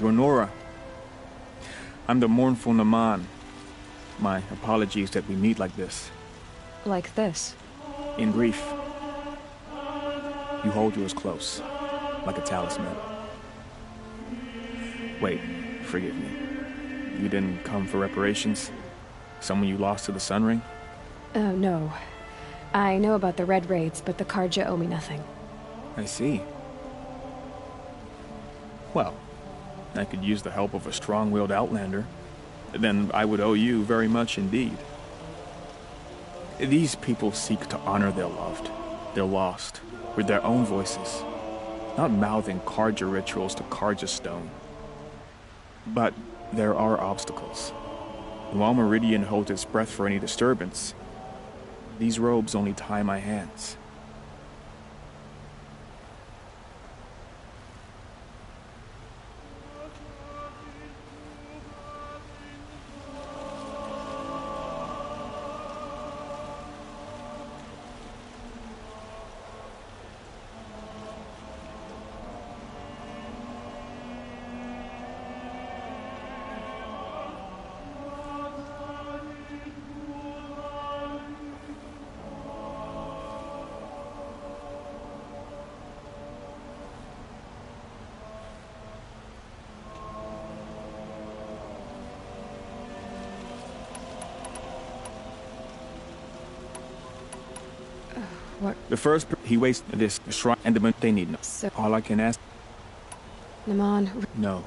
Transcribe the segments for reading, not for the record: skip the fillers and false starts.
Renora, I'm the mournful Naman. My apologies that we meet like this. Like this? In grief. You hold yours close, like a talisman. Wait, forgive me. You didn't come for reparations? Someone you lost to the Sun Ring? Oh, no. I know about the Red Raids, but the Carja owe me nothing. I see. Well, I could use the help of a strong-willed outlander. Then I would owe you very much indeed. These people seek to honor their loved, their lost, with their own voices, not mouthing Carja rituals to Carja stone. But there are obstacles. And while Meridian holds its breath for any disturbance, these robes only tie my hands. What? The first, he waits this shrine and the they need no. So, All I can ask, Naman, no.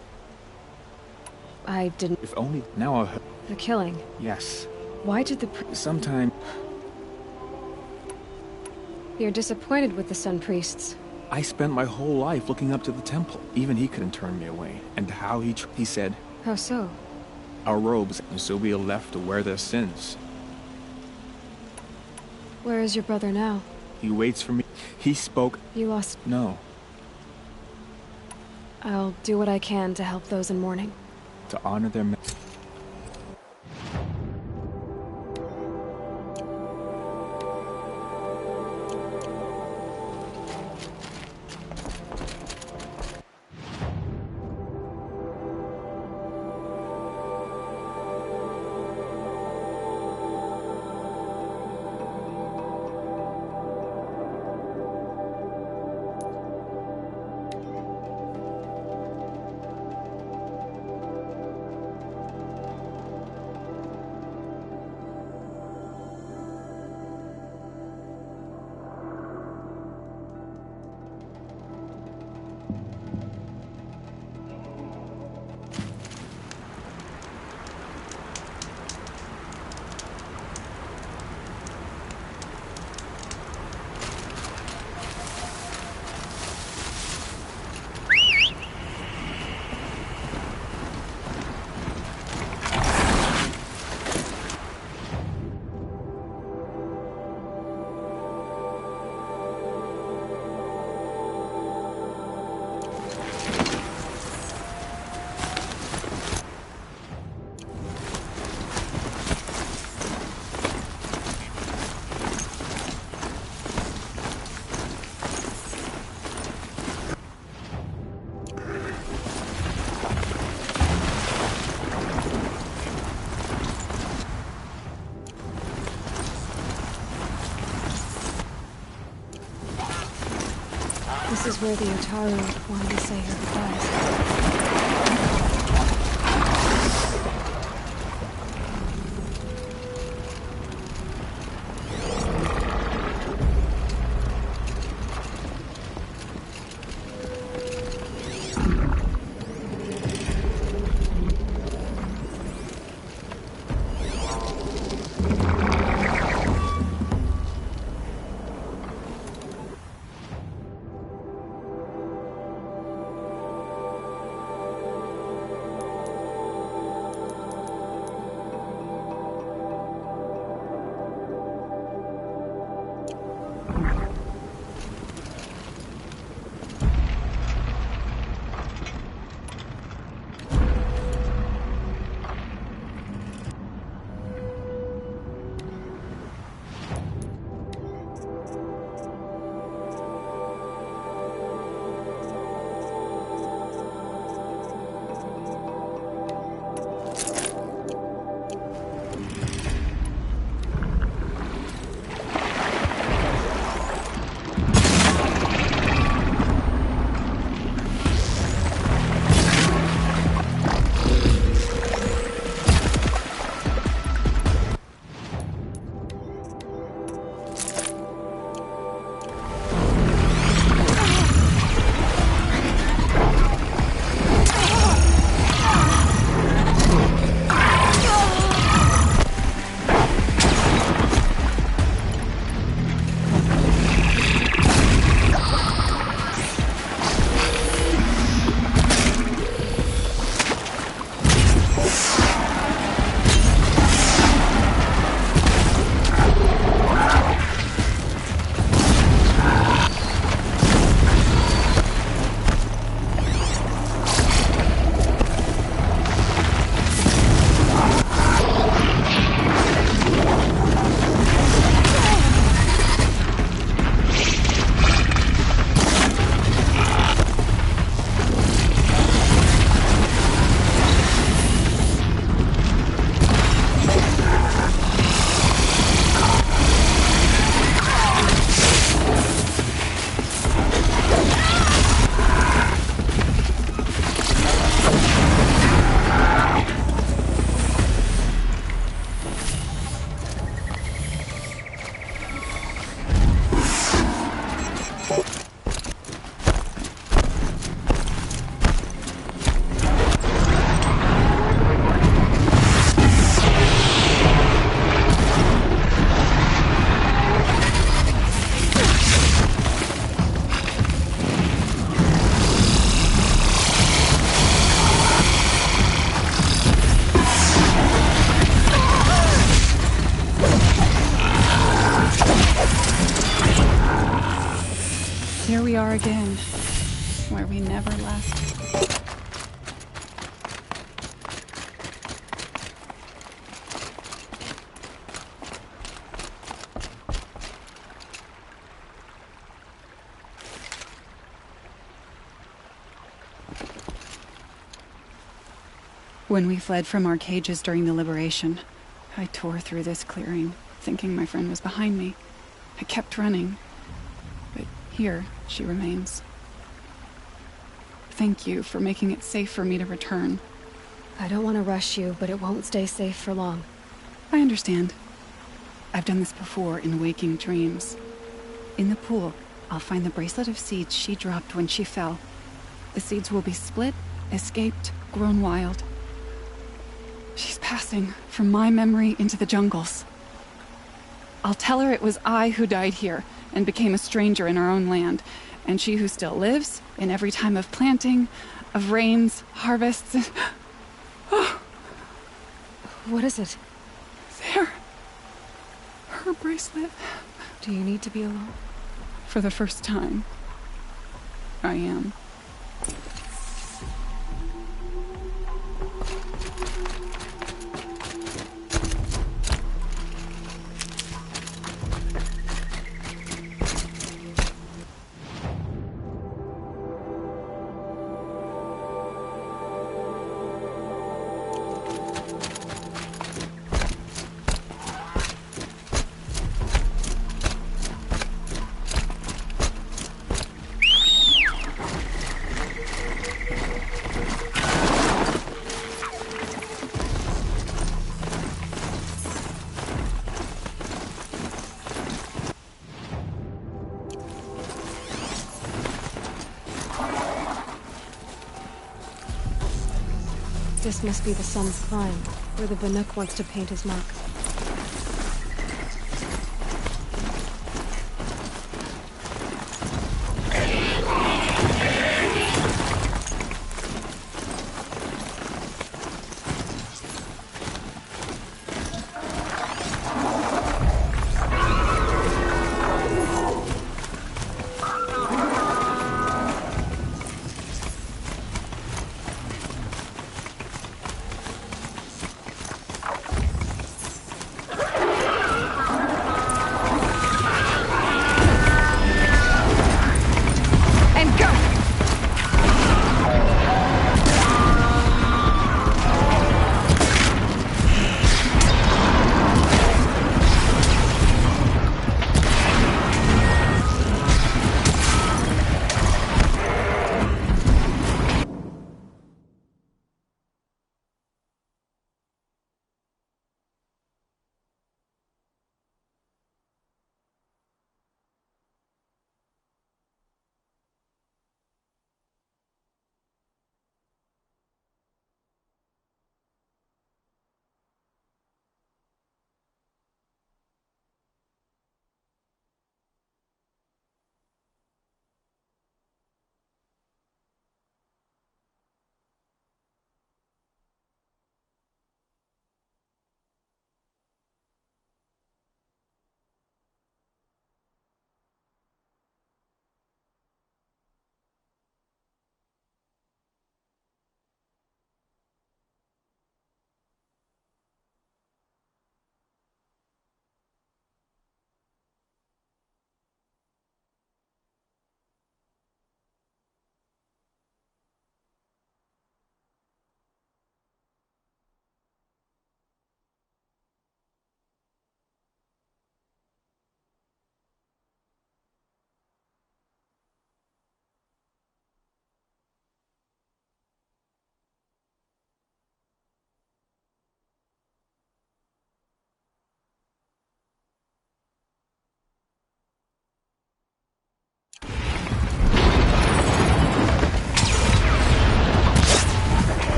I didn't... If only, now I'll, The killing. yes. Why did the... Sometime, You're disappointed with the Sun Priests. I spent my whole life looking up to the temple. Even he couldn't turn me away. And how he said, How so? our robes, and so we are left to wear their sins. Where is your brother now? He waits for me. He spoke, You lost... no, I'll do what I can to help those in mourning. to honor their This is where the Otaru wanted to say her goodbyes. here we are again, where we never left. When we fled from our cages during the liberation, I tore through this clearing, thinking my friend was behind me. I kept running, but here she remains. Thank you for making it safe for me to return. I don't want to rush you, but it won't stay safe for long. I understand. I've done this before in waking dreams. In the pool, I'll find the bracelet of seeds she dropped when she fell. The seeds will be split, escaped, grown wild. She's passing from my memory into the jungles. I'll tell her it was I who died here and became a stranger in our own land, and she who still lives in every time of planting, of rains, harvests. Oh. What is it? There. Her bracelet. Do you need to be alone? For the first time, I am. This must be the Sun's climb, where the Banuk wants to paint his mark.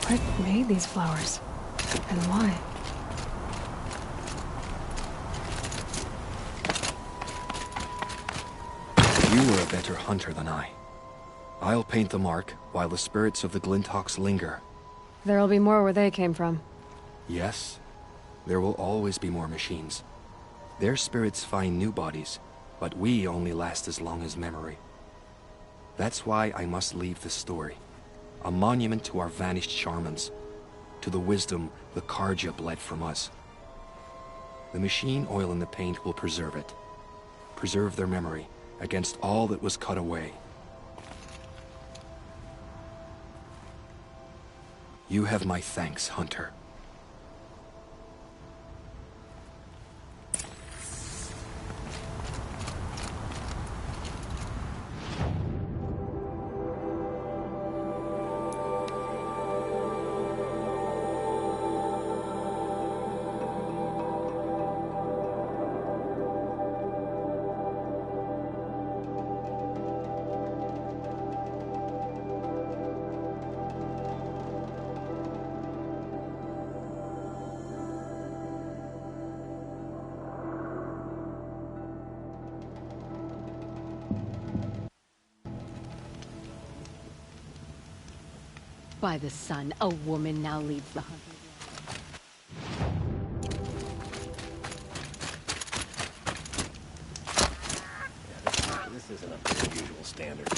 What made these flowers? And why? You were a better hunter than I. I'll paint the mark while the spirits of the Glinthawks linger. There'll be more where they came from. Yes, there will always be more machines. Their spirits find new bodies, but we only last as long as memory. That's why I must leave this story. A monument to our vanished shamans, to the wisdom the Carja bled from us. The machine oil in the paint will preserve it. Preserve their memory against all that was cut away. You have my thanks, Hunter. By the sun, a woman now leads the hunt. This isn't up to the usual standard.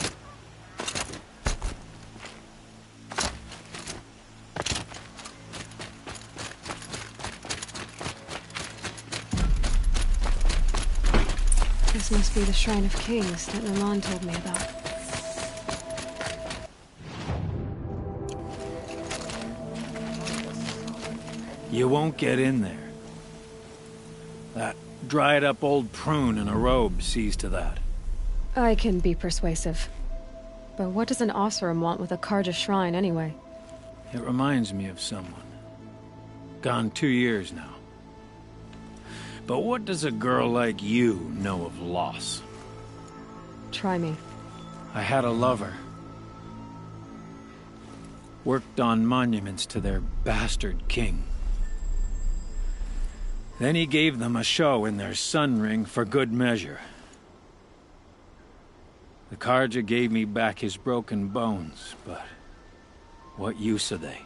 This must be the Shrine of Kings that Nalan told me about. You won't get in there. That dried-up old prune in a robe sees to that. I can be persuasive. But what does an Oseram want with a Carja shrine, anyway? It reminds me of someone. Gone 2 years now. But what does a girl like you know of loss? Try me. I had a lover. Worked on monuments to their bastard king. Then he gave them a show in their sun ring for good measure. The Carja gave me back his broken bones, but what use are they?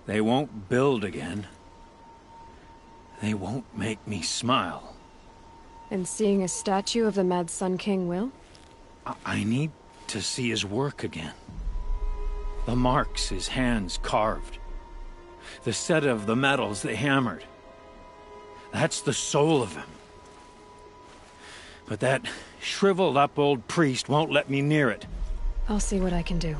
They won't build again. They won't make me smile. And seeing a statue of the Mad Sun King will? I need to see his work again. The marks his hands carved. The set of the metals they hammered. That's the soul of him. But that shriveled up old priest won't let me near it. I'll see what I can do.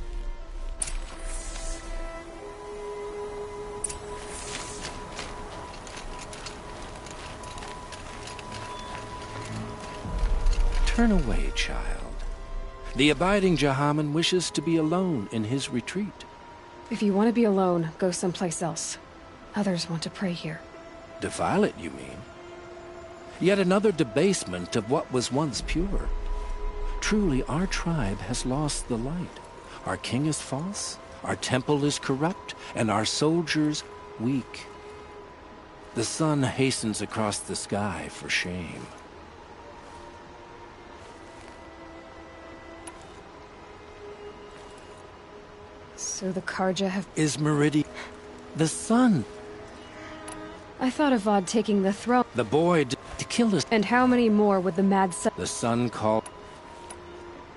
Turn away, child. The abiding Jahaman wishes to be alone in his retreat. If you want to be alone, go someplace else. Others want to pray here. Defile it, you mean? Yet another debasement of what was once pure. Truly, our tribe has lost the light. Our king is false, our temple is corrupt, and our soldiers weak. The sun hastens across the sky for shame. So the Carja have... Is Meridian the sun? I thought of Vod taking the throne. The boy to kill us. And how many more would the Mad Sun... The sun called...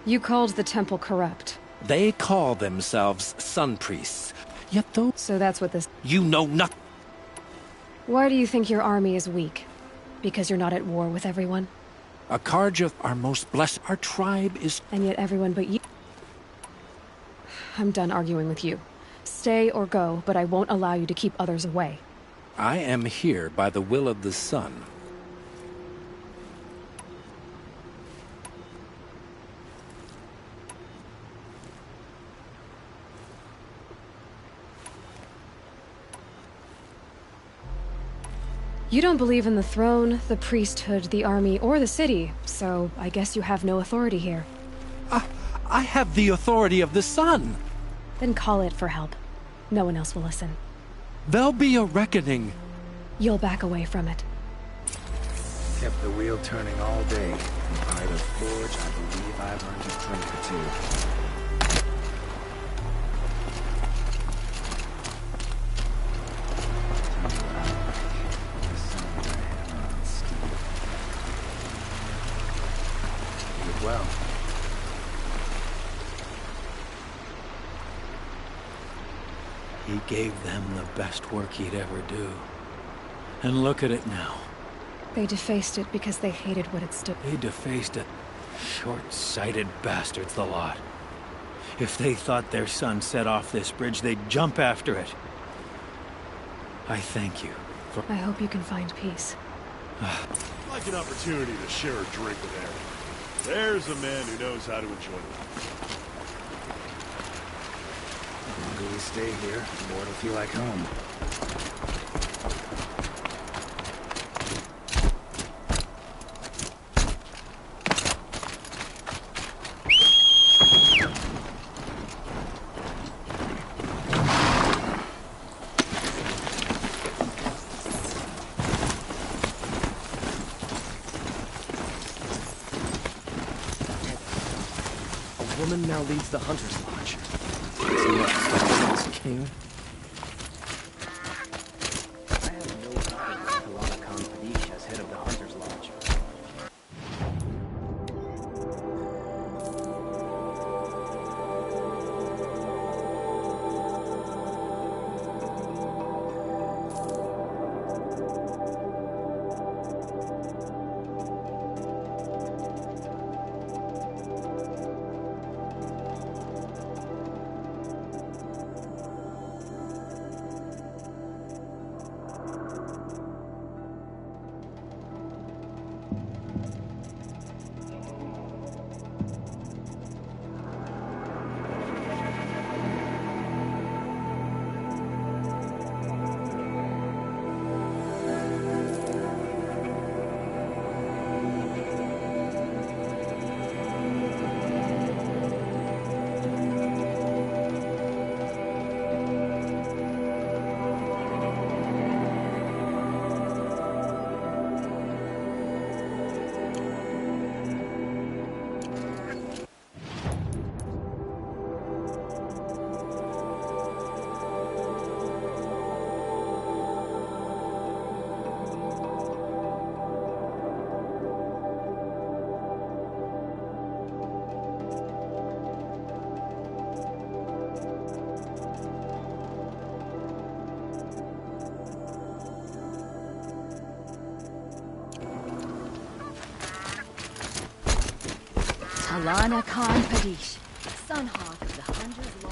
You called the temple corrupt. They call themselves sun priests. Yet though... So that's what this... You know nothing. Why do you think your army is weak? Because you're not at war with everyone? A Carja, our most blessed, our tribe is... And yet everyone but you... I'm done arguing with you. Stay or go, but I won't allow you to keep others away. I am here by the will of the sun. You don't believe in the throne, the priesthood, the army, or the city, so I guess you have no authority here. I have the authority of the sun. Then call it for help. No one else will listen. There'll be a reckoning. You'll back away from it. Kept the wheel turning all day. And by the forge, I believe I've earned a drink or two. Well. He gave them the best work he'd ever do. And look at it now. They defaced it because they hated what it stood for. They defaced it. Short-sighted bastards, the lot. If they thought their son set off this bridge, they'd jump after it. I thank you for... I hope you can find peace. I'd like an opportunity to share a drink with Aaron. There's a man who knows how to enjoy life. The longer we stay here, the more it'll feel like home. A woman now leads the Hunter's Lodge. King. I have no doubt that Talana Khan Padish as head of the Hunter's Lodge. Talana Khan Padish, Sun Hawk of the Hunter's Lodge.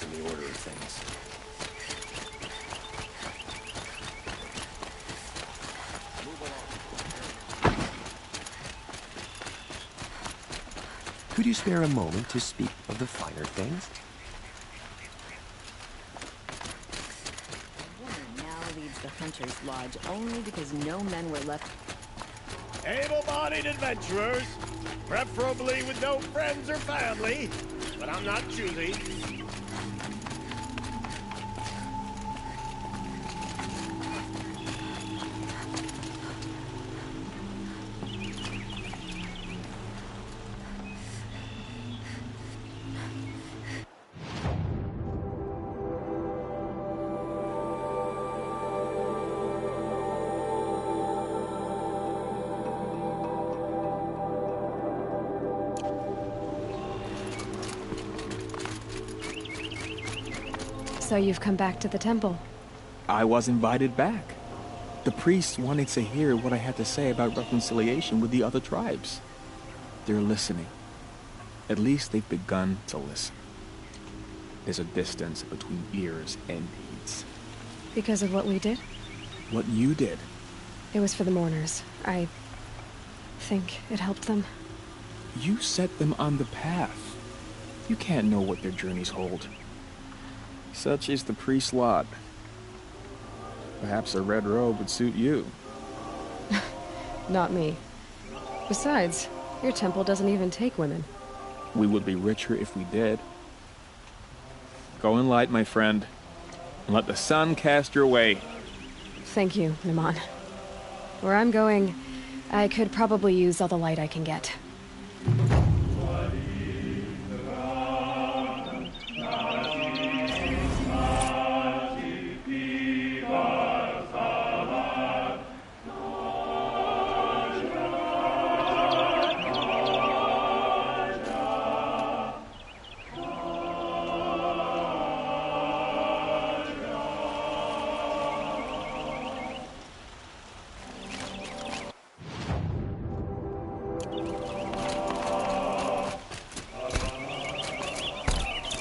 In the order of things. Could you spare a moment to speak of the finer things? A woman now leads the Hunter's Lodge only because no men were left. Able-bodied adventurers, preferably with no friends or family, but I'm not choosy. So you've come back to the temple. I was invited back. The priests wanted to hear what I had to say about reconciliation with the other tribes. They're listening. At least they've begun to listen. There's a distance between ears and needs. Because of what we did? What you did. It was for the mourners. I think it helped them. You set them on the path. You can't know what their journeys hold. Such is the priest's lot. Perhaps a red robe would suit you. Not me. Besides, your temple doesn't even take women. We would be richer if we did. Go in light, my friend, and let the sun cast your way. Thank you, Naman. Where I'm going, I could probably use all the light I can get.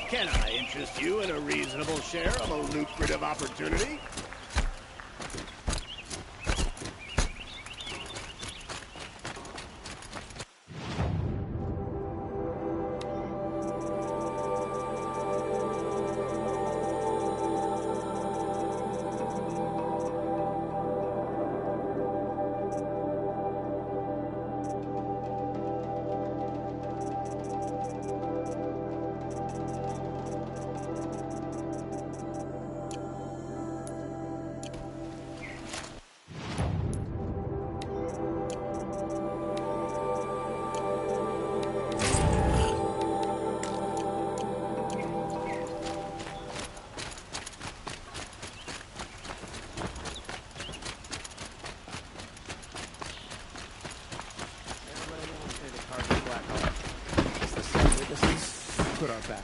Can I interest you in a reasonable share of a lucrative opportunity? Put our back.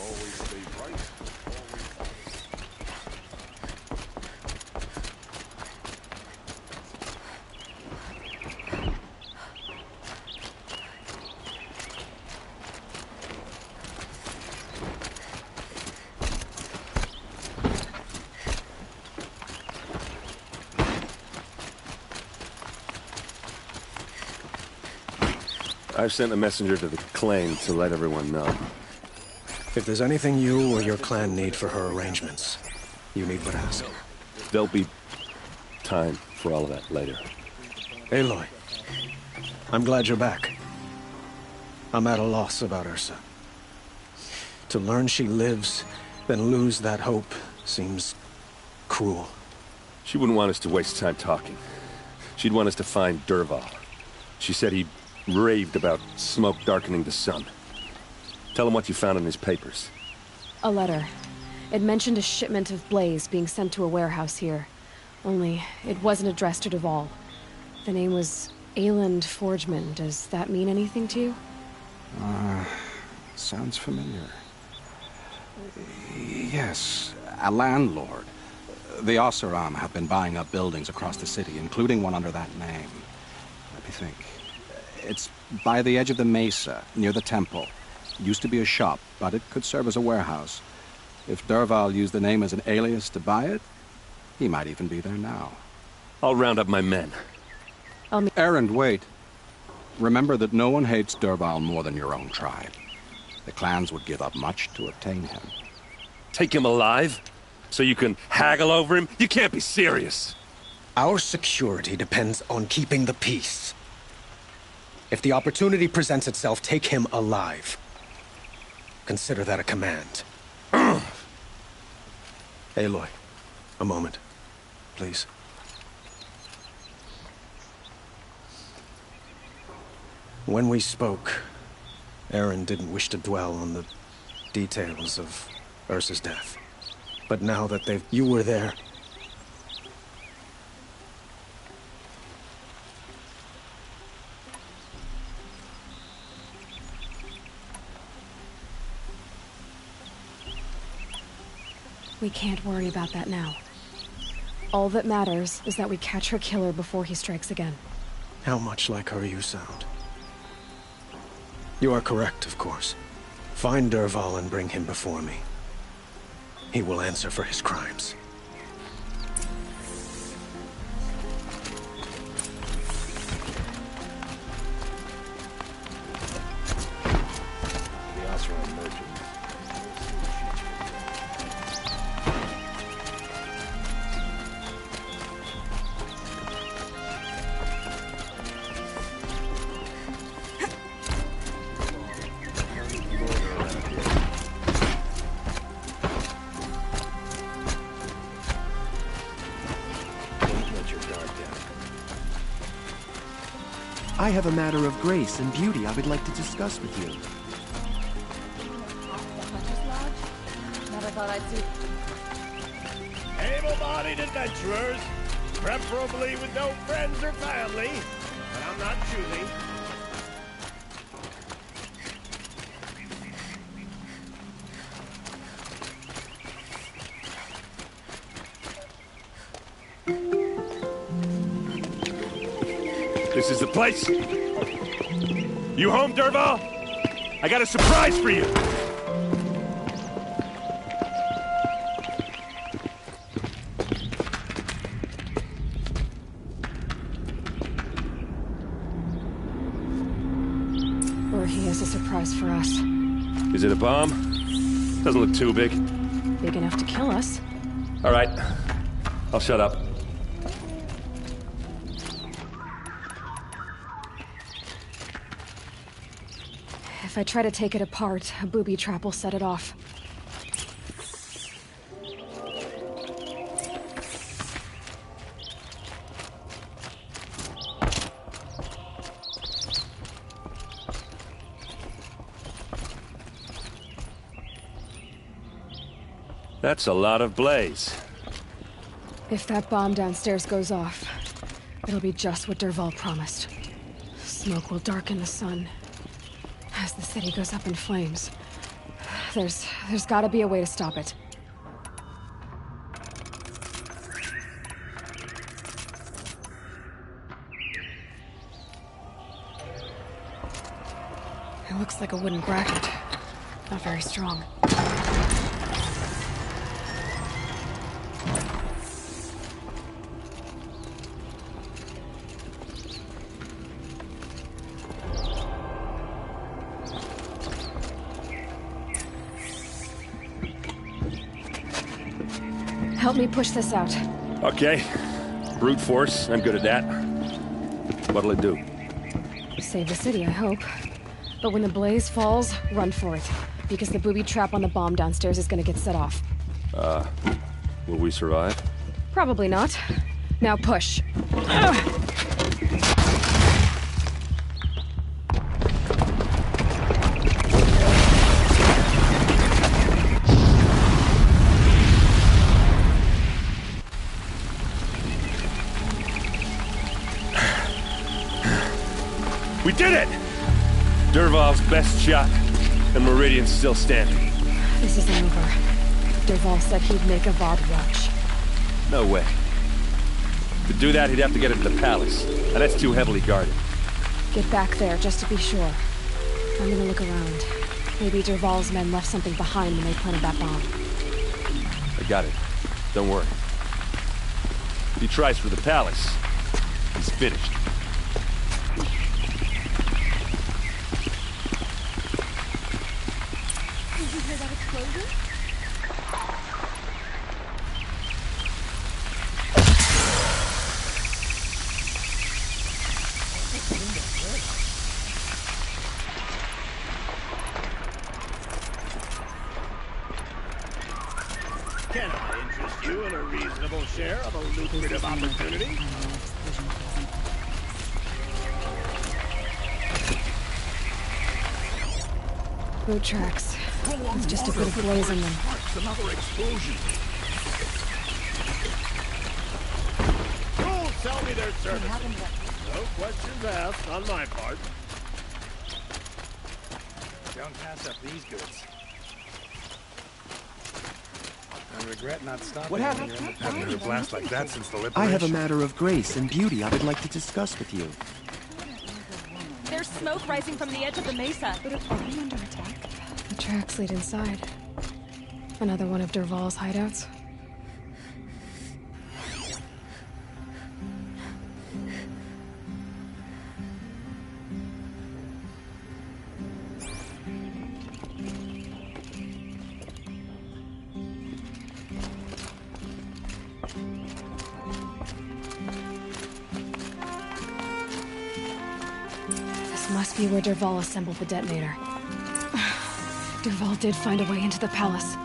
Always stay right. I've sent a messenger to the claim to let everyone know. If there's anything you or your clan need for her arrangements, you need but ask. There'll be time for all of that later. Aloy, I'm glad you're back. I'm at a loss about Ursa. To learn she lives, then lose that hope, seems cruel. She wouldn't want us to waste time talking. She'd want us to find Dervahl. She said he raved about smoke darkening the sun. Tell him what you found in his papers. A letter. It mentioned a shipment of blaze being sent to a warehouse here. Only, it wasn't addressed to Dervahl. The name was Ayland Forgeman. Does that mean anything to you? Sounds familiar. Yes, a landlord. The Oseram have been buying up buildings across the city, including one under that name. Let me think. It's by the edge of the mesa, near the temple. Used to be a shop, but it could serve as a warehouse. If Dervahl used the name as an alias to buy it, he might even be there now. I'll round up my men. Erend, wait. Remember that no one hates Dervahl more than your own tribe. The clans would give up much to obtain him. Take him alive? So you can haggle over him? You can't be serious. Our security depends on keeping the peace. If the opportunity presents itself, take him alive. Consider that a command. Aloy, a moment, please. When we spoke, Erend didn't wish to dwell on the details of Ursa's death. But now that you were there, we can't worry about that now. All that matters is that we catch her killer before he strikes again. how much like her you sound. You are correct, of course. Find Dervahl and bring him before me. He will answer for his crimes. The Oseram merchant. I have a matter of grace and beauty I would like to discuss with you. Never thought I'd see. Able-bodied adventurers, preferably with no friends or family, but I'm not choosing. This is the place. You home, Dervahl? I got a surprise for you. Or he has a surprise for us. Is it a bomb? Doesn't look too big. Big enough to kill us. All right. I'll shut up. If I try to take it apart, a booby trap will set it off. That's a lot of blaze. If that bomb downstairs goes off, it'll be just what Dervahl promised. Smoke will darken the sun as the city goes up in flames. There's gotta be a way to stop it. It looks like a wooden bracket. Not very strong. Help me push this out. Okay. Brute force, I'm good at that. What'll it do? Save the city, I hope. But when the blaze falls, run for it. Because the booby trap on the bomb downstairs is gonna get set off. Will we survive? Probably not. Now push. We did it! Dervahl's best shot, and Meridian's still standing. This isn't over. Dervahl said he'd make Avad watch. No way. To do that, he'd have to get into the palace, and that's too heavily guarded. Get back there, just to be sure. I'm gonna look around. Maybe Dervahl's men left something behind when they planted that bomb. I got it. Don't worry. If he tries for the palace, he's finished. Did you hear that explosion? Can I interest you in a reasonable share of a lucrative opportunity? Boot tracks. With just a bit of blaze in them. Another explosion. You'll sell me their services. No questions asked on my part. Don't pass up these goods. I regret not stopping. What happened? Haven't heard a blast like that since the liberation. I have a matter of grace and beauty I would like to discuss with you. There's smoke rising from the edge of the mesa. But are we under attack? The tracks lead inside. Another one of Dervahl's hideouts. This must be where Dervahl assembled the detonator. Dervahl did find a way into the palace.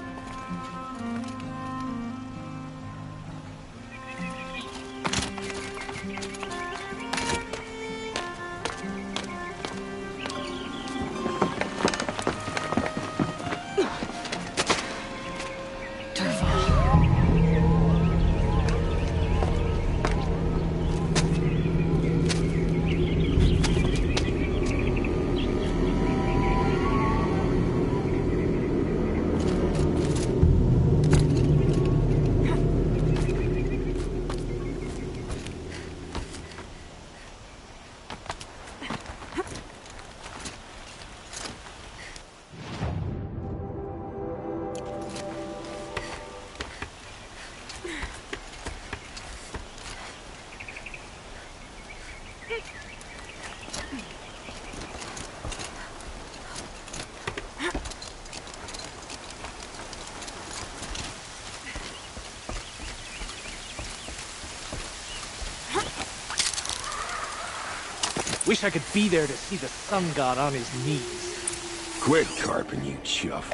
Wish I could be there to see the sun god on his knees. Quit carping, you chuff.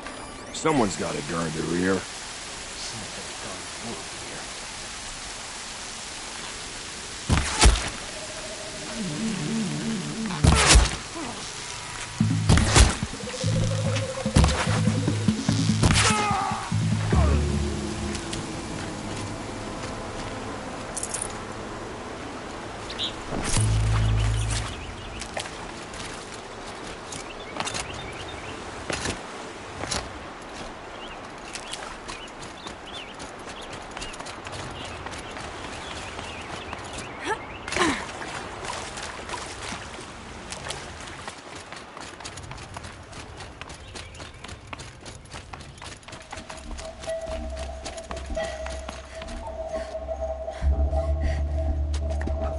Someone's gotta guard the rear.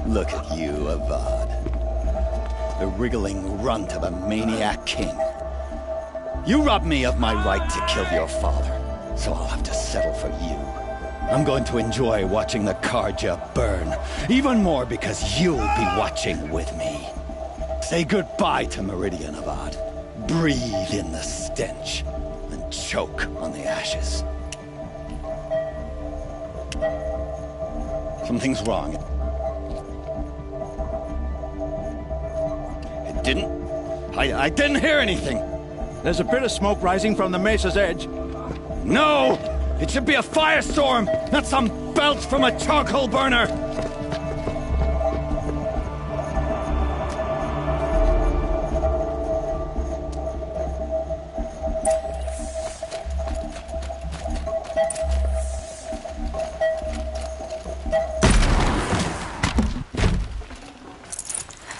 Look at you, Avad. The wriggling runt of a maniac king. You robbed me of my right to kill your father, so I'll have to settle for you. I'm going to enjoy watching the Carja burn, even more because you'll be watching with me. Say goodbye to Meridian, Avad. Breathe in the stench, and choke on the ashes. Something's wrong. I didn't hear anything. There's a bit of smoke rising from the mesa's edge. No! It should be a firestorm, not some belch from a charcoal burner!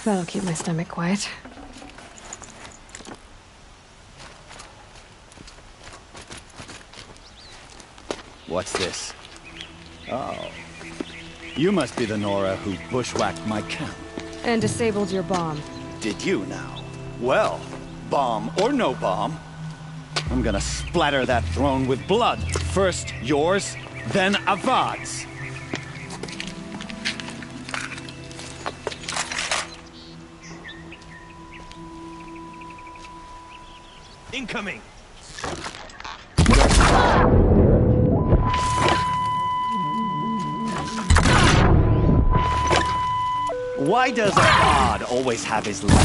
That'll keep my stomach quiet. What's this? Oh. You must be the Nora who bushwhacked my camp. And disabled your bomb. Did you now? Well, bomb or no bomb, I'm gonna splatter that throne with blood. First yours, then Avad's. Incoming! Why does Avad always have his lady?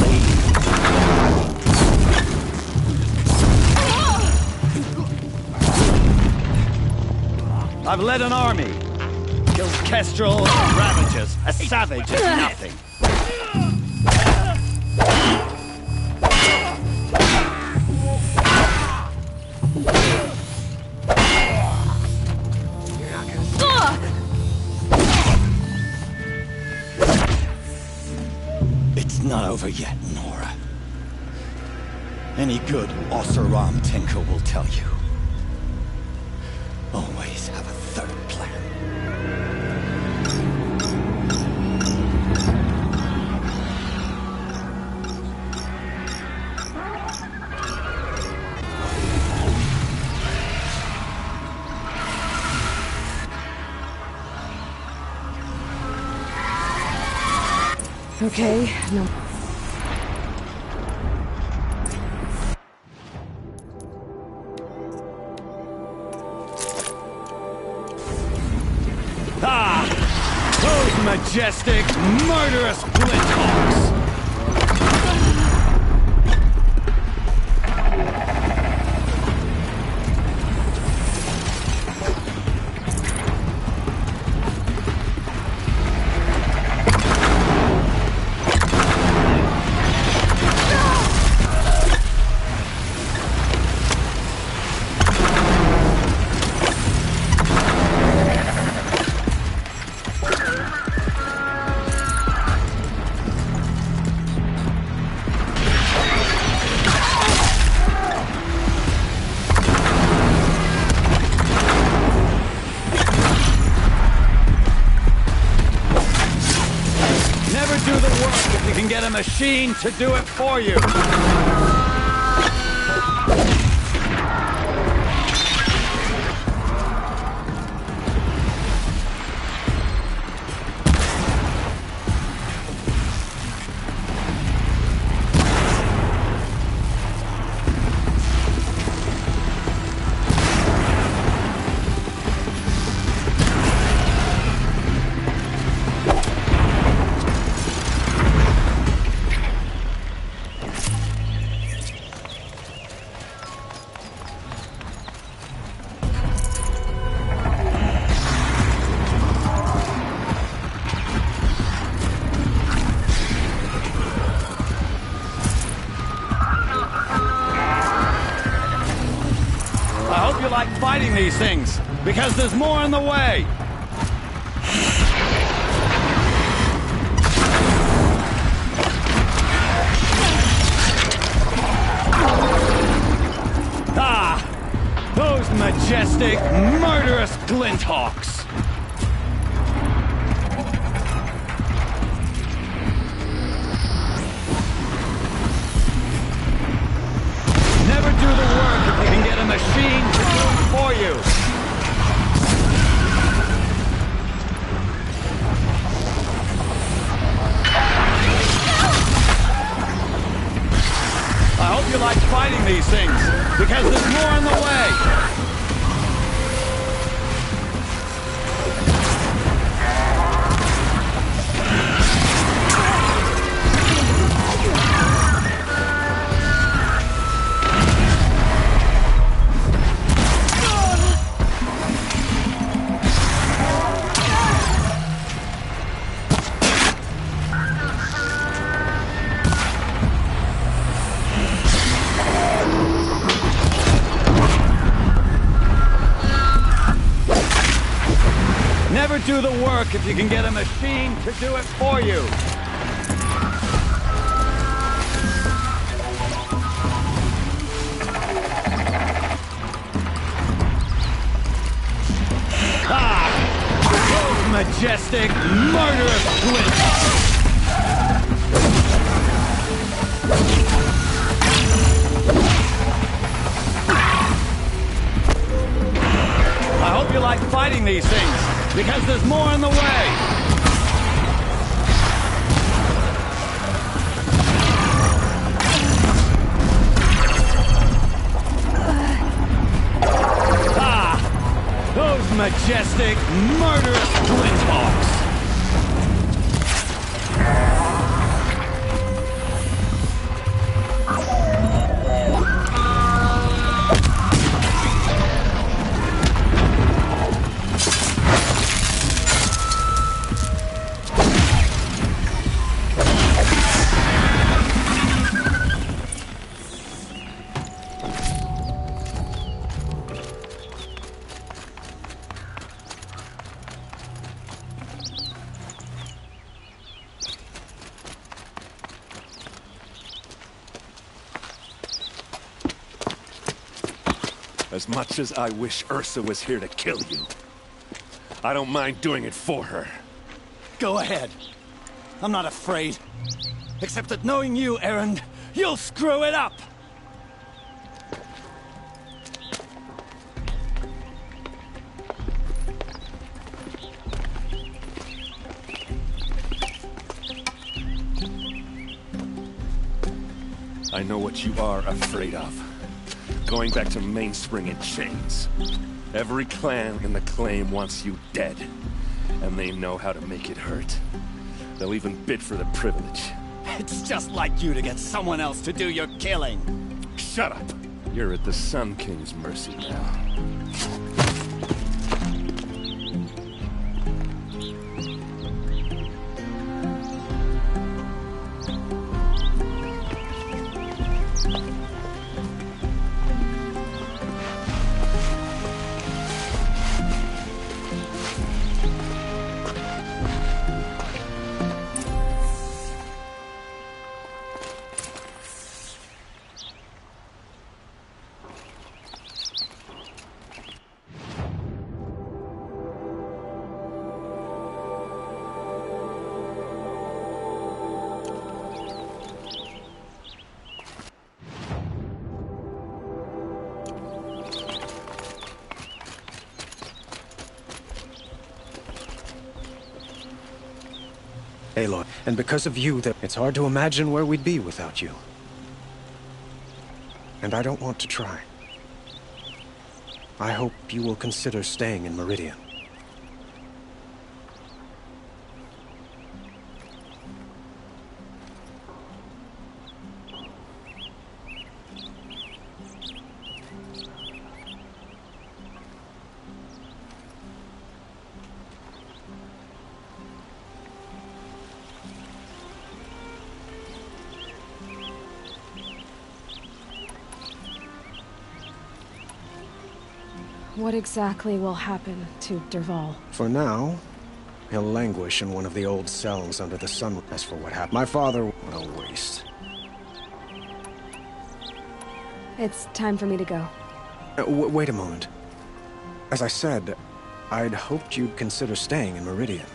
I've led an army. Kills Kestrel, ravages. A savage is nothing. It's not over yet, Nora. Any good Oseram tinker will tell you. Always have a third plan. Okay, no. Ah! Those majestic, murderous Flinthawks! Get a machine to do it for you. Fighting these things, because there's more on the way. Ah! Those majestic, murderous Glinthawks! Never do the work if you can get a machine to do it for you. I hope you like fighting these things, because there's more on the way. Never do the work if you can get a machine to do it for you. Ah! Those majestic, murderous Glinthawks! I hope you like fighting these things, because there's more on the way! Ah! Those majestic, murderous Glinthawks! As much as I wish Ursa was here to kill you, I don't mind doing it for her. Go ahead. I'm not afraid. Except that knowing you, Erend, you'll screw it up! I know what you are afraid of. Going back to Mainspring in chains. Every clan in the claim wants you dead. And they know how to make it hurt. They'll even bid for the privilege. It's just like you to get someone else to do your killing. Shut up! You're at the Sun King's mercy now. Aloy, and because of you, it's hard to imagine where we'd be without you. And I don't want to try. I hope you will consider staying in Meridian. What exactly will happen to Dervahl? For now, he'll languish in one of the old cells under the sun. As for what happened, my father, what a waste. It's time for me to go. Wait a moment. As I said, I'd hoped you'd consider staying in Meridian.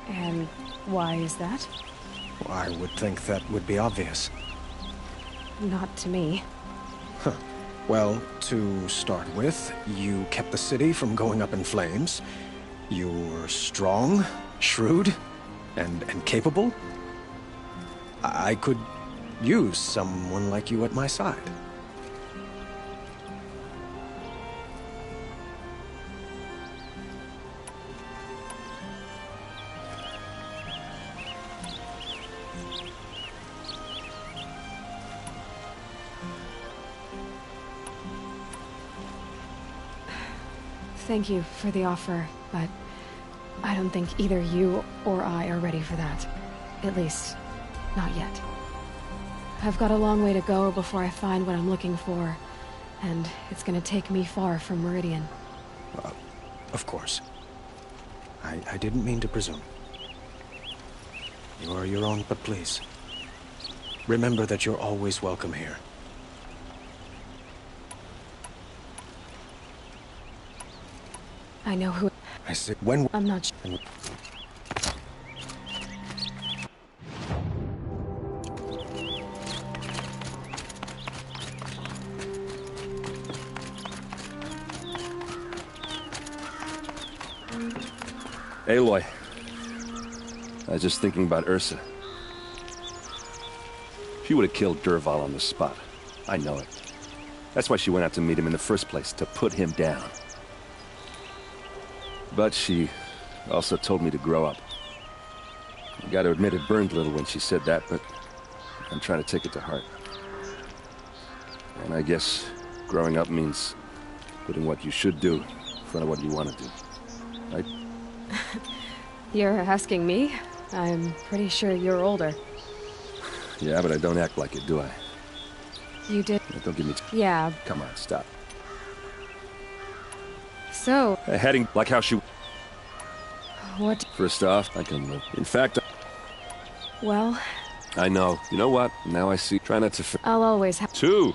And why is that? I would think that would be obvious. Not to me. Huh. Well, to start with, you kept the city from going up in flames. You were strong, shrewd, and capable. I could use someone like you at my side. Thank you for the offer, but I don't think either you or I are ready for that. At least, not yet. I've got a long way to go before I find what I'm looking for, and it's gonna take me far from Meridian. Of course. I didn't mean to presume. You are your own, but please, remember that you're always welcome here. I know who... I said when... I'm not sure. Aloy. I was just thinking about Ursa. She would have killed Dervahl on the spot. I know it. That's why she went out to meet him in the first place, to put him down. But she also told me to grow up. I gotta admit it burned a little when she said that, but I'm trying to take it to heart. And I guess growing up means putting what you should do in front of what you want to do. Right? You're asking me? I'm pretty sure you're older. Yeah, but I don't act like it, do I? You did... Don't give me... Yeah. Come on, stop. So... Heading like how she... What? First off, I can live. In fact... Well... I know. You know what? Now I see. Try not to... I'll always have... Two!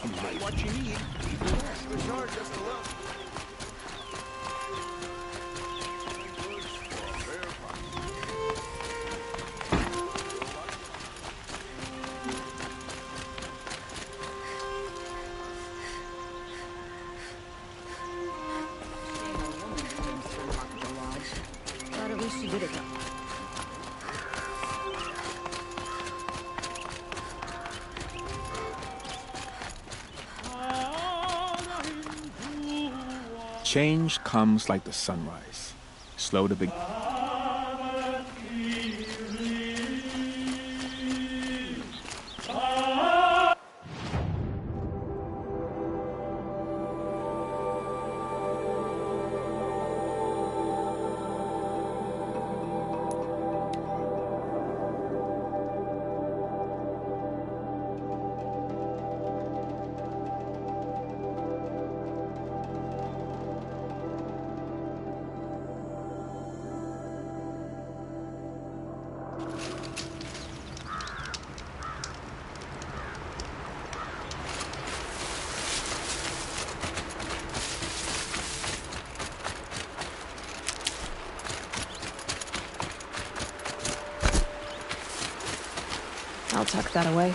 Buy what you need. Just a little. But at least she did it though. Change comes like the sunrise, slow to begin. I'll tuck that away.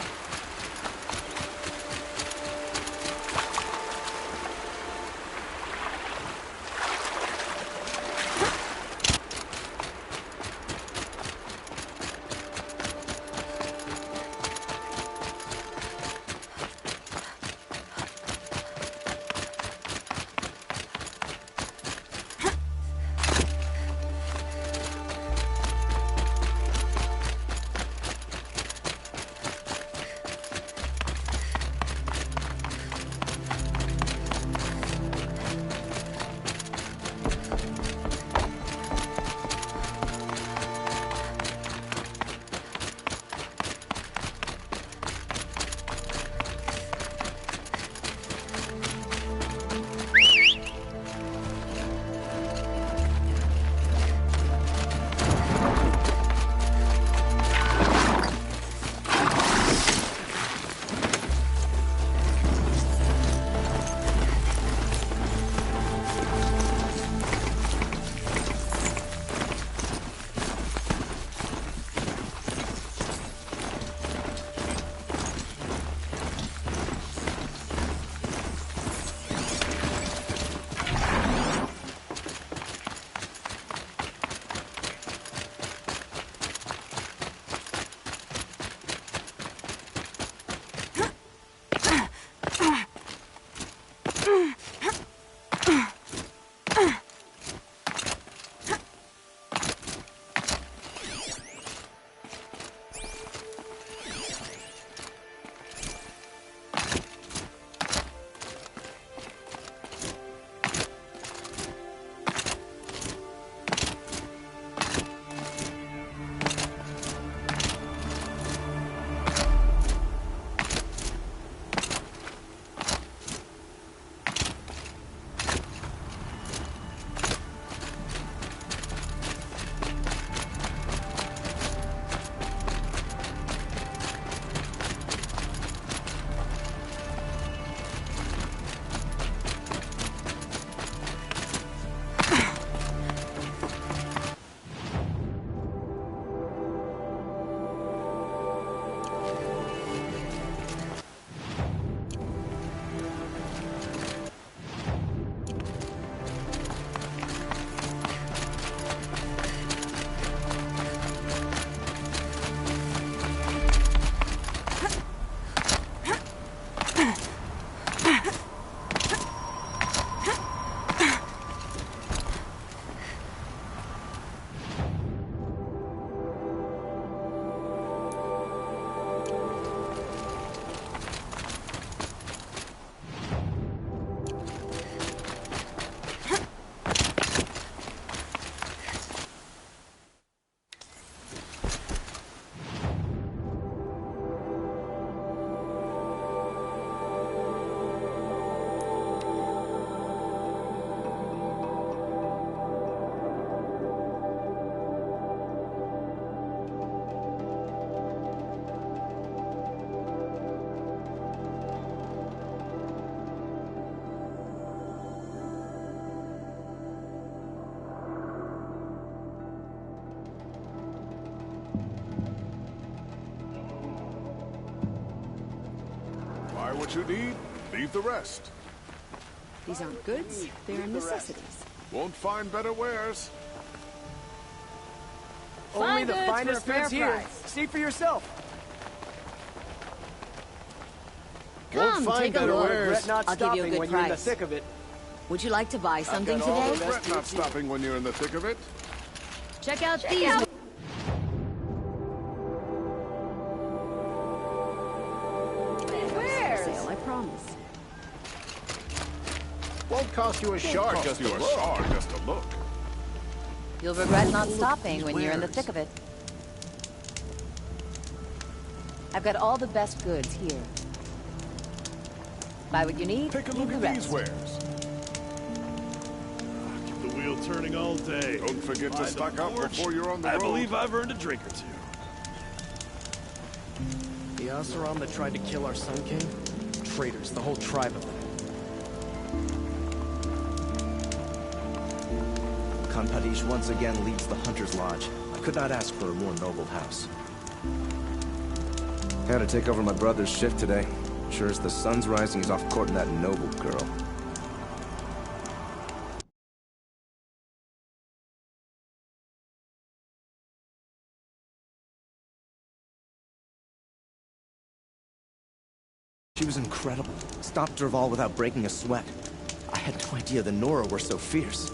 what you need, leave the rest. These aren't goods, they're necessities. Won't find better wares. Only the goods for finest a fair goods here. price. See for yourself. Come, take a look. Regret not I'll give you a stopping good when you're in the price. thick of it. Would you like to buy something I've got all today? the regret not stopping when you're in the thick of it. Check out these. Where's? Sale, I promise. Won't cost you a shard just to look. You'll regret not stopping when you're in the thick of it. I've got all the best goods here. Buy what you need, Take a leave look the at these rest. wares. Keep the wheel turning all day. Don't forget to stock up before you're on the road. I believe I've earned a drink or two. The Oseram that tried to kill our Sun King? Traitors, the whole tribe of them. Khan Padish once again leads the Hunter's Lodge. I could not ask for a more noble house. Had to take over my brother's shift today. Sure as the sun's rising, he's off courting that noble girl. She was incredible. Stopped Dervahl without breaking a sweat. I had no idea the Nora were so fierce.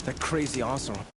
That crazy Oseram.